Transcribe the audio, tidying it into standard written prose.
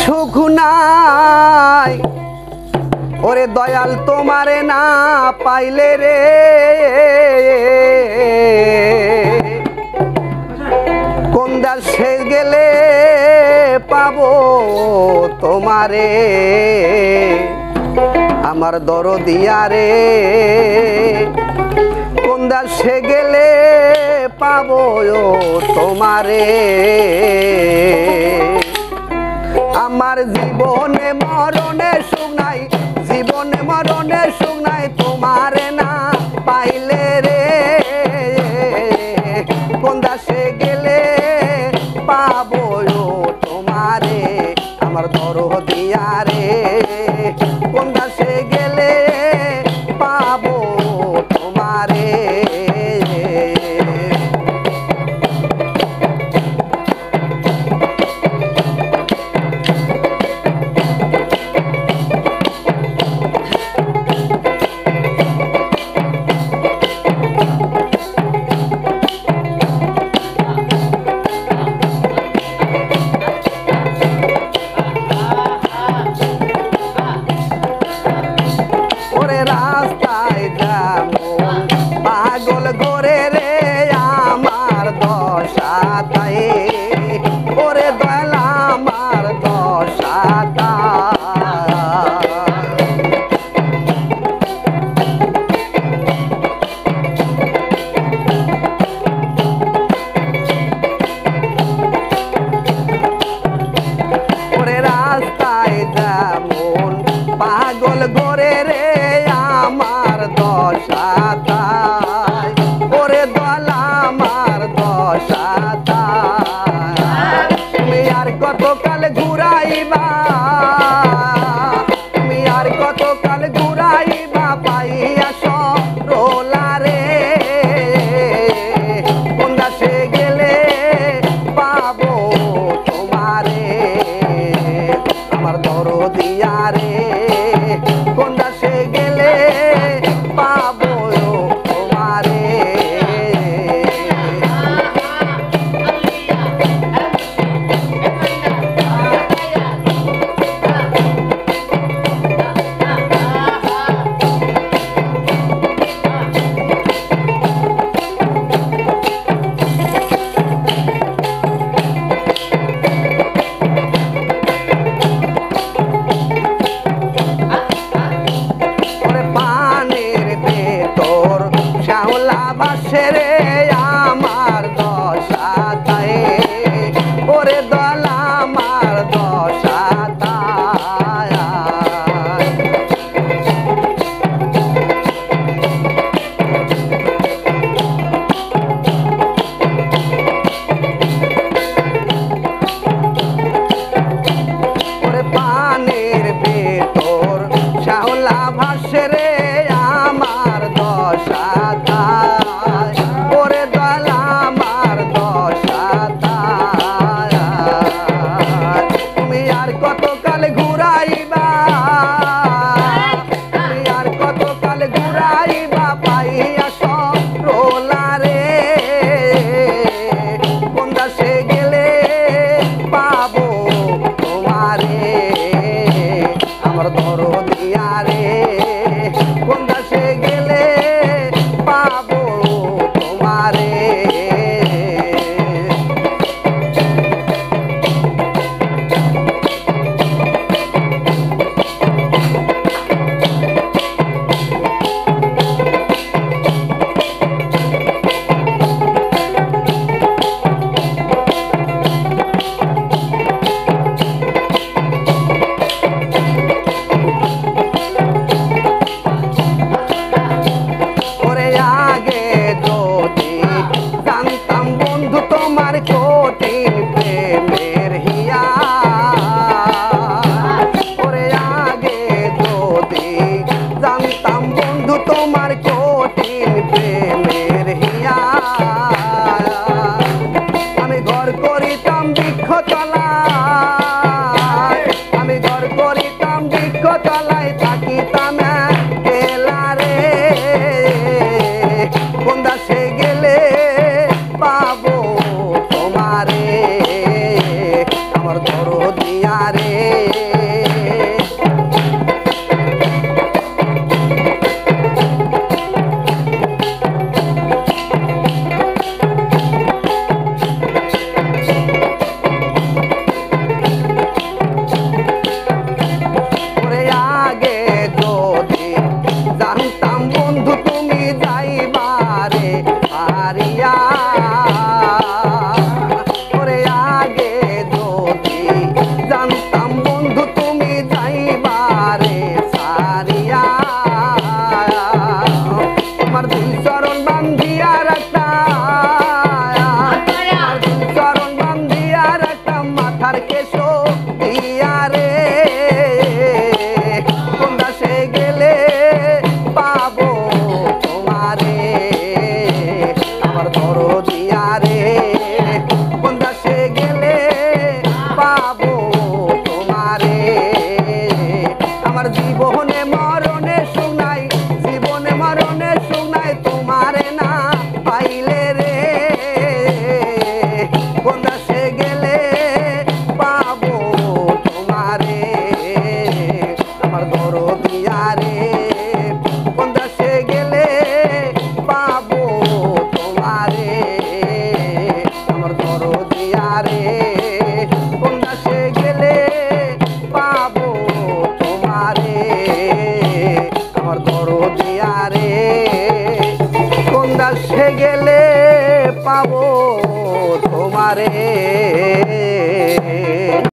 সুখ নাই ওরে দয়াল তোমারে না পাইলে রে কোন দেশে গেলে পাবো তোমারে আমার দরদিয়া রে কোন দেশে গেলে পাবো তোমারে আমার জীবনে মরণে সুখ নাই জীবনে মরণে সুখ নাই তোমারে না পাইলে রে কোন দেশে গেলে পাবো তোমারে আমার দরদিয়া রে কোন দেশে গেলে পাবো তোমারে পাগল গোরে রে আমার দশা তাই ওরে দলা আমার দশা তাই তুমি আর কতকাল ঘুরাইবা তুমি আর কতকাল ঘুরাইবা পাইয়া সরলা রে কোন দেশে গেলে পাবো তোমারে আমার দরদিয়া রে কোন দেশে গেলে পাবো তোমারে রে আমার দশা তাই ওরে দলা আমার দশা তাই ওরে পানির ভেতর শ্যাওলা ভাসে রে আমার দশা তাই ওরে দলা আমার দশা তাই তুমি আর কতকাল ঘুরাইবা তুমি আর কতকাল ঘুরাইবা পাইয়া সরলা রে কোন দেশে গেলে পাবো তোমারে আমার দরদিয়া রে কোন দেশে গেলে পাবো তোমারে আমার দরদিয়া রে রে